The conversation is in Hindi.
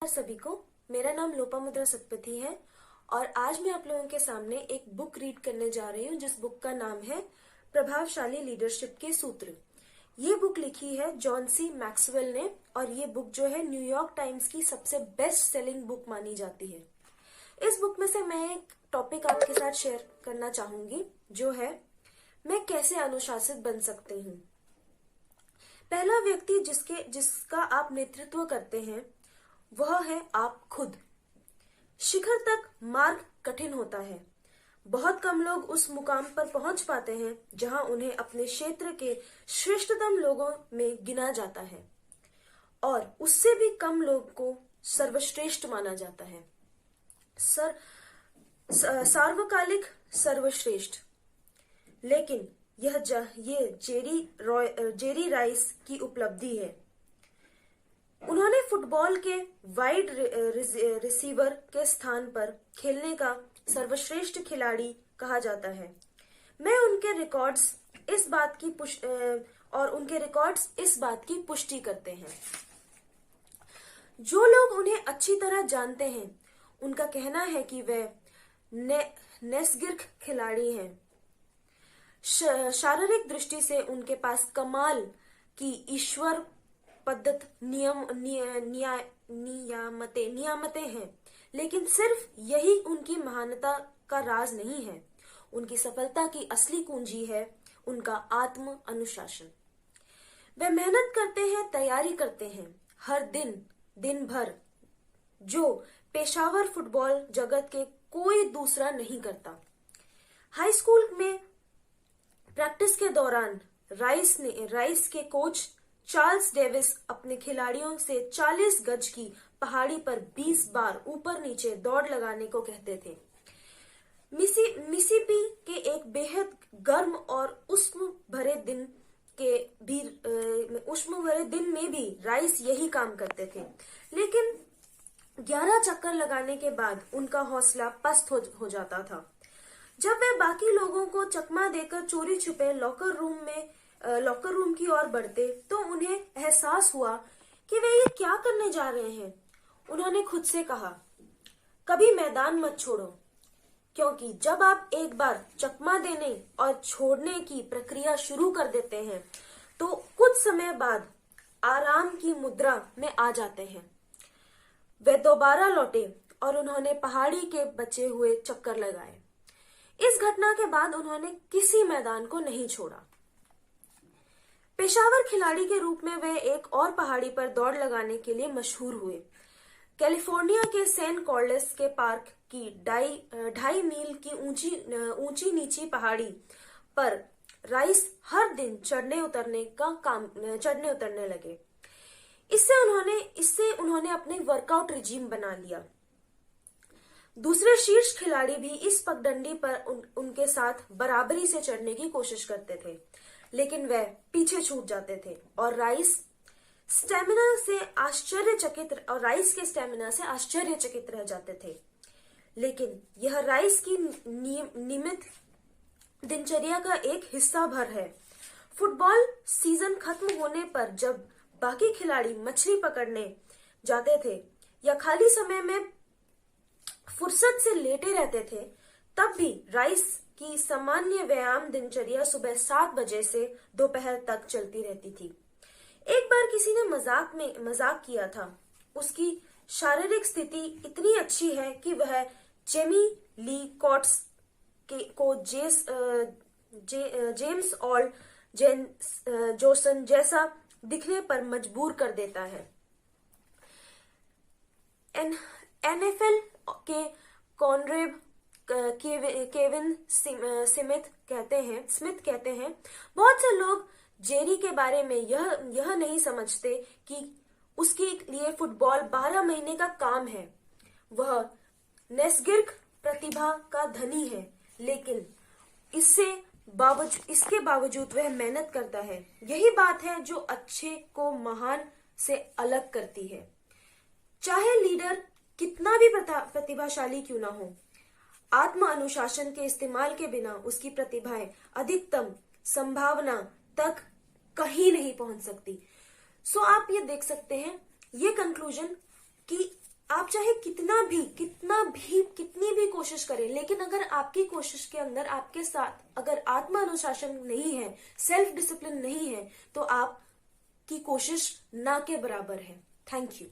सभी को। मेरा नाम लोपामुद्रा सतपथी है और आज मैं आप लोगों के सामने एक बुक रीड करने जा रही हूँ जिस बुक का नाम है प्रभावशाली लीडरशिप के सूत्र। ये बुक लिखी है जॉन सी मैक्सवेल ने और ये बुक जो है न्यूयॉर्क टाइम्स की सबसे बेस्ट सेलिंग बुक मानी जाती है। इस बुक में से मैं एक टॉपिक आपके साथ शेयर करना चाहूंगी जो है मैं कैसे अनुशासित बन सकती हूँ। पहला व्यक्ति जिसका आप नेतृत्व करते हैं वह है आप खुद। शिखर तक मार्ग कठिन होता है। बहुत कम लोग उस मुकाम पर पहुंच पाते हैं जहां उन्हें अपने क्षेत्र के श्रेष्ठतम लोगों में गिना जाता है और उससे भी कम लोग को सर्वश्रेष्ठ माना जाता है। सार्वकालिक सर्वश्रेष्ठ। लेकिन ये जेरी राइस की उपलब्धि है। उन्होंने फुटबॉल के वाइड रिसीवर के स्थान पर खेलने का सर्वश्रेष्ठ खिलाड़ी कहा जाता है। उनके रिकॉर्ड्स इस बात की पुष्टि करते हैं। जो लोग उन्हें अच्छी तरह जानते हैं उनका कहना है कि वे नैसर्गिक खिलाड़ी हैं। शारीरिक दृष्टि से उनके पास कमाल की ईश्वर पद्धत नियामतें हैं, लेकिन सिर्फ यही उनकी महानता का राज नहीं है। उनकी सफलता की असली कुंजी है उनका आत्म अनुशासन। वे मेहनत करते हैं, तैयारी करते हैं हर दिन भर, जो पेशावर फुटबॉल जगत के कोई दूसरा नहीं करता। हाई स्कूल में प्रैक्टिस के दौरान राइस के कोच चार्ल्स डेविस अपने खिलाड़ियों से 40 गज की पहाड़ी पर 20 बार ऊपर नीचे दौड़ लगाने को कहते थे। मिसिसिपी के एक बेहद गर्म और उष्ण भरे दिन में भी राइस यही काम करते थे, लेकिन 11 चक्कर लगाने के बाद उनका हौसला पस्त हो जाता था। जब वे बाकी लोगों को चकमा देकर चोरी छुपे लॉकर रूम की ओर बढ़ते तो उन्हें एहसास हुआ कि वे ये क्या करने जा रहे हैं। उन्होंने खुद से कहा, कभी मैदान मत छोड़ो, क्योंकि जब आप एक बार चकमा देने और छोड़ने की प्रक्रिया शुरू कर देते हैं तो कुछ समय बाद आराम की मुद्रा में आ जाते हैं। वे दोबारा लौटे और उन्होंने पहाड़ी के बचे हुए चक्कर लगाए। इस घटना के बाद उन्होंने किसी मैदान को नहीं छोड़ा। पेशावर खिलाड़ी के रूप में वे एक और पहाड़ी पर दौड़ लगाने के लिए मशहूर हुए। कैलिफोर्निया के सेंट कार्लोस के पार्क की 2.5 मील की ऊंची नीची पहाड़ी पर राइस हर दिन चढ़ने उतरने लगे। इससे उन्होंने अपने वर्कआउट रिजीम बना लिया। दूसरे शीर्ष खिलाड़ी भी इस पगडंडी पर उनके साथ बराबरी से चढ़ने की कोशिश करते थे, लेकिन वे पीछे छूट जाते थे और राइस के स्टैमिना से आश्चर्यचकित रह जाते थे। लेकिन यह राइस की नियमित दिनचर्या का एक हिस्सा भर है। फुटबॉल सीजन खत्म होने पर जब बाकी खिलाड़ी मछली पकड़ने जाते थे या खाली समय में फुर्सत से लेटे रहते थे, तब भी राइस की सामान्य व्यायाम दिनचर्या सुबह 7 बजे से दोपहर तक चलती रहती थी। एक बार किसी ने मजाक किया था, उसकी शारीरिक स्थिति इतनी अच्छी है कि वह जेमी ली कॉट्स को जेम्स और जोसन जैसा दिखने पर मजबूर कर देता है। NFL के कॉनरेब केविन स्मिथ कहते हैं, बहुत से लोग जेरी के बारे में यह नहीं समझते कि उसके लिए फुटबॉल 12 महीने का काम है। वह नैसर्गिक प्रतिभा का धनी है, लेकिन इसके बावजूद वह मेहनत करता है। यही बात है जो अच्छे को महान से अलग करती है। चाहे लीडर कितना भी प्रतिभाशाली क्यों ना हो, आत्म अनुशासन के इस्तेमाल के बिना उसकी प्रतिभाएं अधिकतम संभावना तक कहीं नहीं पहुंच सकती। आप ये देख सकते हैं, ये कंक्लूजन कि आप चाहे कितनी भी कोशिश करें, लेकिन अगर आपकी कोशिश के अंदर आपके साथ अगर आत्म अनुशासन नहीं है, सेल्फ डिसिप्लिन नहीं है, तो आपकी कोशिश ना के बराबर है। Thank you.